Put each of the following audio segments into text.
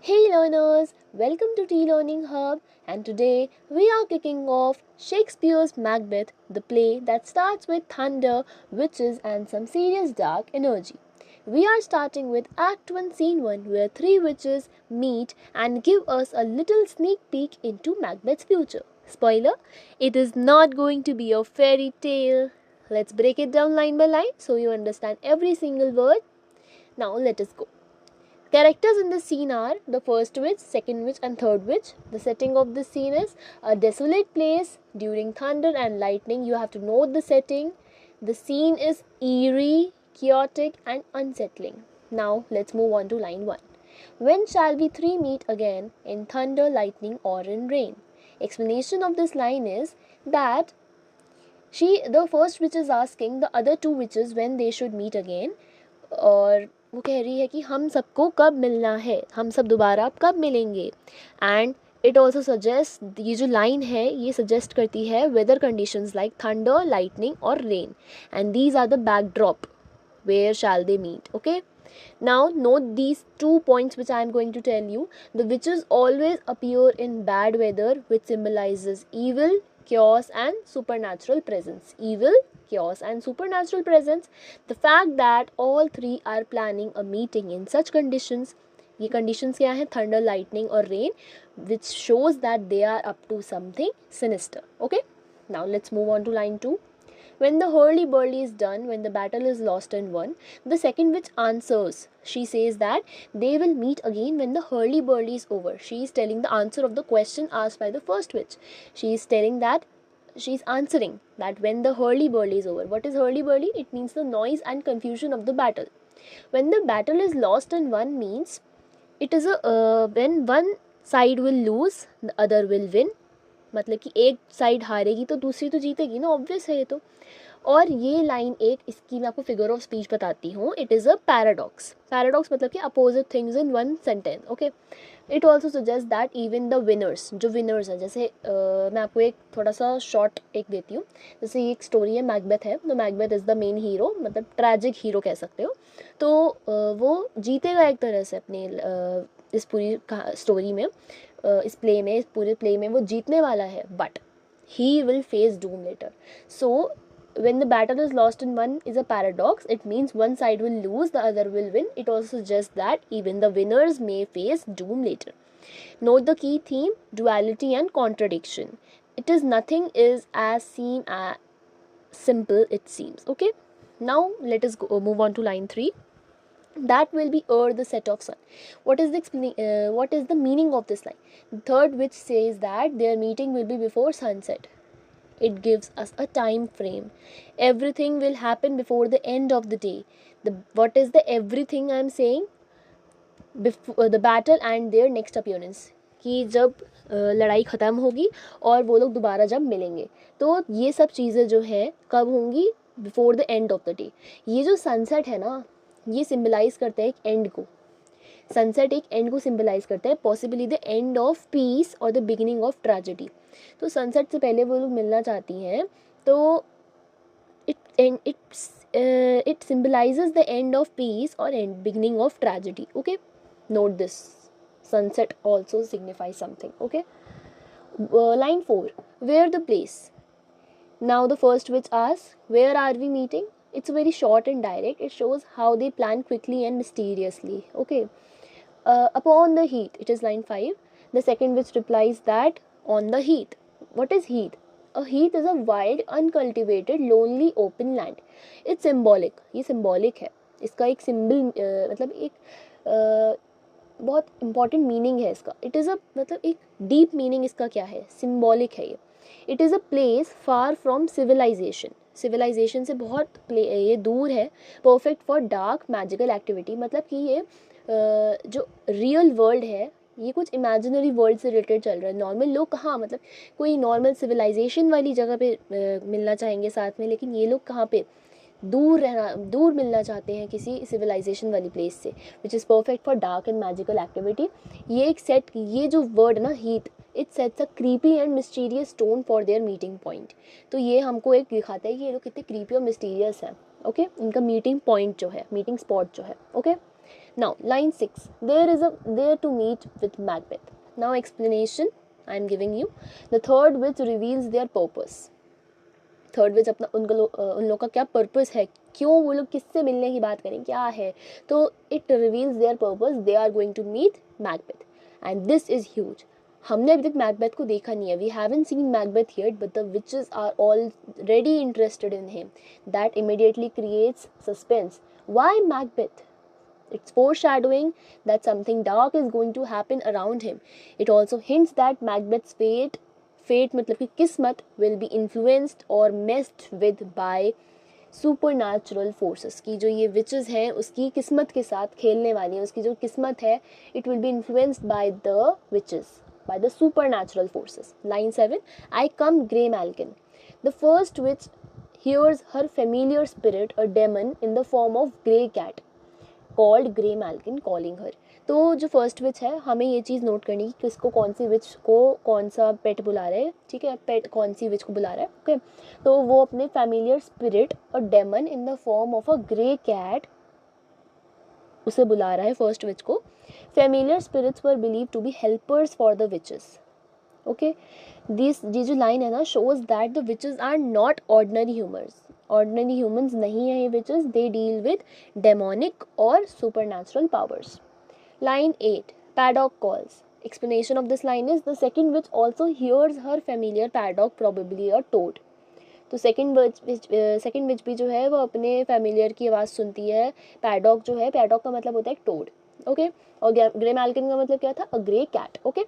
Hey learners, welcome to Tea Learning Hub, and today we are kicking off Shakespeare's Macbeth, the play that starts with thunder, witches, and some serious dark energy. We are starting with Act 1, Scene 1, where three witches meet and give us a little sneak peek into Macbeth's future. Spoiler, it is not going to be a fairy tale. Let's break it down line by line so you understand every single word. Now let us go. Characters in the scene are the first witch, second witch, and third witch. The setting of the scene is a desolate place during thunder and lightning. You have to note the setting. The scene is eerie, chaotic, and unsettling. Now let's move on to line 1. When shall we three meet again in thunder, lightning, or in rain? Explanation of this line is that the first witch is asking the other two witches when they should meet again, और वो कह रही है कि हम सबको कब मिलना है, हम सब दोबारा कब मिलेंगे. एंड इट ऑल्सो सजेस्ट, ये जो लाइन है ये सजेस्ट करती है weather conditions like thunder, lightning और रेन, and these are the backdrop where shall they meet. Okay, now note these 2 points which I am going to tell you. The witches always appear in bad weather, which symbolizes evil, chaos, and supernatural presence. Evil, chaos, and supernatural presence. The fact that all three are planning a meeting in such conditions, ये conditions क्या है, thunder, lightning और rain, which shows that they are up to something sinister. Okay, now let's move on to line 2. When the hurly-burly is done, when the battle is lost and won, the second witch answers. She says that they will meet again when the hurly-burly is over. She is telling the answer of the question asked by the first witch. She is telling that she is answering that when the hurly-burly is over. What is hurly-burly? It means the noise and confusion of the battle. When the battle is lost and won means it is when one side will lose, the other will win. मतलब कि एक side हारेगी तो दूसरी तो जीतेगी ना, obvious है ये तो. और ये लाइन एक, इसकी मैं आपको फिगर ऑफ स्पीच बताती हूँ. It is a paradox. Paradox मतलब कि opposite things in one sentence. Okay, it also suggest that even the winners, जो विनर्स हैं, जैसे मैं आपको एक थोड़ा सा शॉर्ट एक देती हूँ. जैसे ये एक स्टोरी है, मैकबेथ है. तो Macbeth is the main hero, मतलब ट्रैजिक हीरो कह सकते हो. तो वो जीतेगा एक तरह से अपने इस पूरी स्टोरी में, इस प्ले में, इस पूरे प्ले में वो जीतने वाला है, but he will face doom later. So when the battle is lost and won is a paradox. It means one side will lose, the other will win. It also suggests that even the winners may face doom later. Note the key theme: duality and contradiction. It is nothing is as simple it seems. Okay, now let us move on to line 3. That will be the set of sun. What is what is the meaning of this line? The third witch says that their meeting will be before sunset. It gives us a time frame. Everything will happen before the end of the day. What is the everything I am saying? Before the battle and their next appearance, कि जब लड़ाई ख़त्म होगी और वो लोग दोबारा जब मिलेंगे, तो ये सब चीज़ें जो हैं कब होंगी? Before the end of the day. ये जो सनसेट है ना, ये सिम्बलाइज़ करता है एक एंड को. सनसेट एक एंड को सिम्बलाइज़ करता है, possibly the end of peace और द बिगिनिंग ऑफ ट्रेजेडी. तो सनसेट से पहले वो लोग मिलना चाहती हैं, तो it symbolizes the end of peace or beginning of tragedy. Okay, note this. Sunset also signifies something. Okay, line 4. Where the place? Now the first witch asks, where are we meeting? It's very short and direct. It shows how they plan quickly and mysteriously. Okay, upon the heath. It is line 5. The second witch replies that on the heath. What is heath? A heath is a wild, uncultivated, lonely, open land. It's symbolic. ये symbolic है. इसका एक symbol मतलब एक बहुत important meaning है इसका. It is a मतलब एक deep meaning इसका क्या है? Symbolic है ये. It is a place far from civilization. Civilization से बहुत ये दूर है. Perfect for dark magical activity. मतलब कि ये जो रियल वर्ल्ड है, ये कुछ इमेजिनरी वर्ल्ड से रिलेटेड चल रहा है. नॉर्मल लोग कहाँ, मतलब कोई नॉर्मल सिविलाइजेशन वाली जगह पे मिलना चाहेंगे साथ में, लेकिन ये लोग कहाँ पे दूर मिलना चाहते हैं किसी सिविलाइजेशन वाली प्लेस से, which is perfect for dark and magical activity. ये जो वर्ड ना Heath, it sets a creepy and mysterious tone for their meeting point. तो ये हमको एक दिखाता है कि ये लोग कितने क्रीपी और मिस्टीरियस हैं. ओके, इनका मीटिंग पॉइंट जो है, मीटिंग स्पॉट जो है. Okay, Now, line 6. There is a there to meet with Macbeth. Now, explanation I am giving you. The third witch reveals their purpose. Third which अपना उन लोग का क्या पर्पस है, क्यों वो लोग किससे मिलने की बात करें, क्या है, तो it reveals their purpose. They are going to meet Macbeth and this is huge. हमने अभी तक मैकबेथ को देखा नहीं है, we haven't seen Macbeth yet, but the witches are already interested in him. That immediately creates suspense. Why Macbeth? It's foreshadowing that something dark is going to happen around him. It also hints that Macbeth's fate मतलब कि किस्मत will be influenced or messed with by supernatural forces. कि जो ये witches हैं उसकी किस्मत के साथ खेलने वाली हैं, उसकी जो किस्मत है it will be influenced by the witches, by the supernatural forces. Line 7. I come Grey Malkin. The first witch hears her familiar spirit, a demon in the form of grey cat, called grey Malkin calling her. तो जो first विच है, हमें ये चीज़ note करनी है कि इसको कौन सी विच को कौन सा पेट बुला रहा है. ठीक है, पेट कौन सी विच को बुला रहा है. ओके, तो वो अपने फैमिलियर स्पिरिट और demon in the form of a grey cat उसे बुला रहा है फर्स्ट विच को. Familiar spirits were believe to be helpers for the witches. Okay, ये जो लाइन है ना, shows that the witches are not ordinary humans नहीं है ये witches. They deal with demonic और supernatural powers. Line 8. Paddock calls. Explanation of this line is the second witch also hears her familiar paddock, probably a toad. तो second विच भी जो है वो अपने फैमिलियर की आवाज़ सुनती है. पैडॉक जो है, पैडॉक का मतलब होता है टोड. ओके, और ग्रे मैल्किन का मतलब क्या था, अ ग्रे कैट. ओके,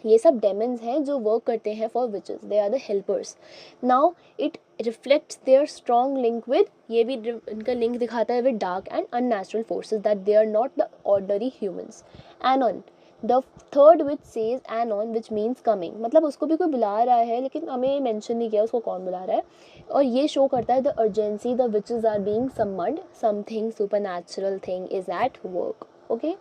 ये सब डेमन्स हैं जो वर्क करते हैं for witches. They are the helpers. Now it reflects their strong link with, ये भी इनका लिंक दिखाता है with dark and unnatural forces, that they are not the ordinary humans. Anon, the third witch says anon which means coming. मतलब उसको भी कोई बुला रहा है लेकिन हमें मेंशन नहीं किया उसको कौन बुला रहा है. और ये शो करता है the urgency, the witches are being summoned, something supernatural thing is at work. Okay,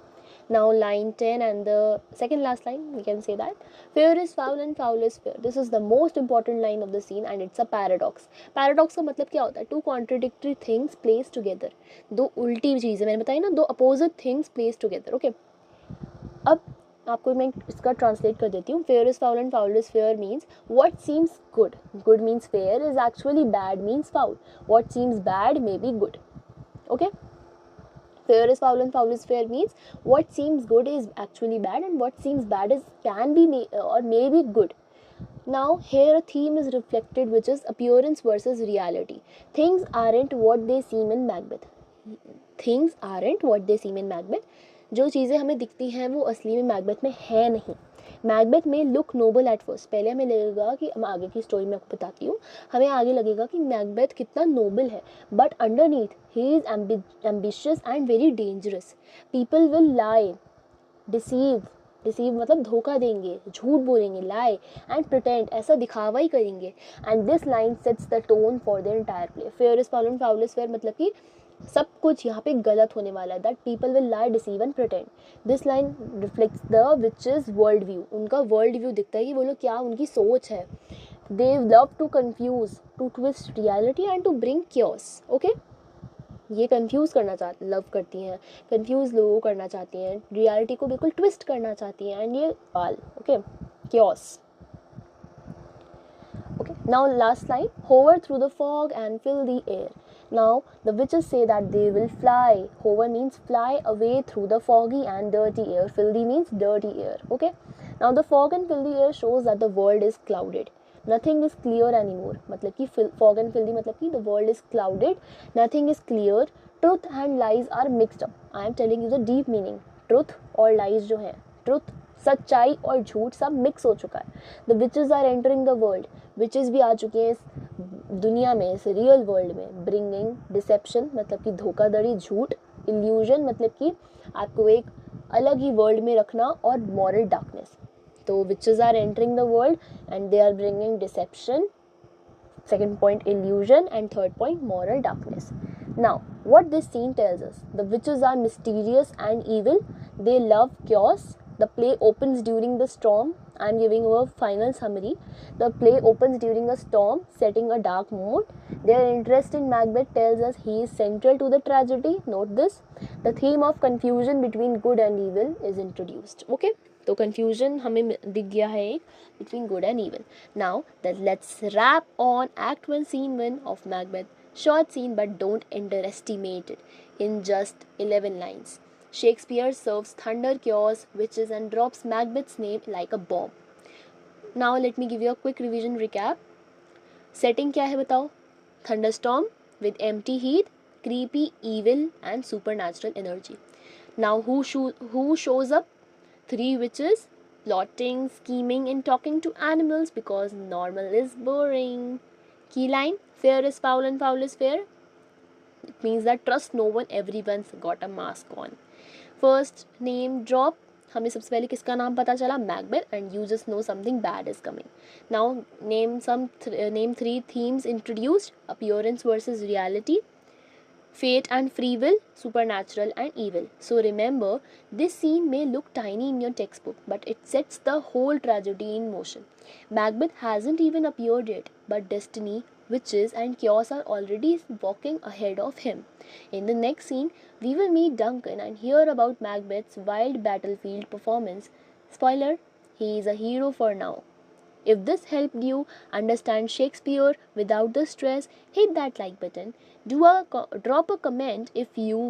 now line 10 and the second last line, we can say that fear is foul and foul is fear. This is the most important line of the scene and it's a paradox. Paradox का मतलब क्या होता है, two contradictory things placed together. दो उल्टी चीज़ें मैंने बताई ना, दो opposite things placed together. okay, अब आपको मैं इसका ट्रांसलेट कर देती हूँ. fear is foul and foul is fear means what seems good means fear is actually bad means foul. What seems bad may be good. okay, fear is foul and foul is fear means what seems good is actually bad and what seems bad is can be or may be good. Now here a theme is reflected which is appearance versus reality. Things aren't what they seem in Macbeth. Things aren't what they seem in Macbeth. जो चीज़ें हमें दिखती हैं वो असली में Macbeth में है नहीं. मैकबेथ में लुक नोबल एट फर्स्ट. पहले हमें लगेगा कि हम आगे की स्टोरी में आपको बताती हूँ, हमें आगे लगेगा कि मैकबेथ कितना नोबल है, but underneath he is ambitious and very dangerous. People will lie, deceive मतलब धोखा देंगे, झूठ बोलेंगे, लाई एंड प्रिटेंड, ऐसा दिखावा ही करेंगे. And this line sets the tone for the entire play. Fair is foul and foul is fair मतलब कि सब कुछ यहाँ पे गलत होने वाला है. That people will lie, deceive and pretend. This line reflects the witches world view. उनका वर्ल्ड व्यू दिखता है कि वो लोग क्या उनकी सोच है. They love to confuse, to twist reality and to bring chaos. Okay, ये कंफ्यूज करना लव करती हैं, कंफ्यूज लोगों को करना चाहती हैं, रियलिटी को बिल्कुल ट्विस्ट करना चाहती हैं, एंड ये आल. ओके, क्योस. Okay, now last line, hover through the fog and fill the air. Now the witches say that they will fly. Hover means fly away through the foggy and dirty air. Filthy means dirty air. Okay, now the fog and filthy air shows that the world is clouded. Nothing is clear anymore. मतलब कि fog and filthy मतलब कि the world is clouded. Nothing is clear. Truth and lies are mixed up. I am telling you the deep meaning. Truth और lies जो हैं, truth सच्चाई और झूठ सब मिक्स हो चुका है. The witches are entering the world. Witches भी आ चुकी हैं इस दुनिया में, इस रियल वर्ल्ड में. ब्रिंगिंग डिसेप्शन मतलब कि धोखाधड़ी, झूठ. इल्यूजन मतलब कि आपको एक अलग ही वर्ल्ड में रखना, और मॉरल डार्कनेस. तो witches are entering the world and they are bringing deception. Second point, illusion, and third point, moral darkness. Now, what this scene tells us, the witches are mysterious and evil. They love chaos. The play opens during the storm. I'm giving you a final summary. The play opens during a storm, setting a dark mood. Their interest in Macbeth tells us he is central to the tragedy. Note this. The theme of confusion between good and evil is introduced. Okay? तो confusion हमें दिख गया है एक between good and evil. Now let's wrap on Act 1 Scene 1 of Macbeth. Short scene, but don't underestimate it. In just 11 lines, Shakespeare serves thunder, chaos, witches, and drops Macbeth's name like a bomb. Now let me give you a quick revision recap. Setting क्या है बताओ? Thunderstorm with empty heat, creepy, evil, and supernatural energy. Now who shows up? 3 witches, plotting, scheming, and talking to animals because normal is boring. Key line: fair is foul and foul is fair. It means that trust no one, everyone's got a mask on. First name drop. हमें सबसे पहले किसका नाम पता चला? Macbeth, and you just know something bad is coming. Now name 3 themes introduced: appearance versus reality, fate and free will, supernatural and evil. So remember, this scene may look tiny in your textbook, but it sets the whole tragedy in motion. Macbeth hasn't even appeared yet, but destiny, witches, and chaos are already walking ahead of him. In the next scene, we will meet Duncan and hear about Macbeth's wild battlefield performance. Spoiler, he is a hero for now. If this helped you understand Shakespeare without the stress, hit that like button. Drop a comment if you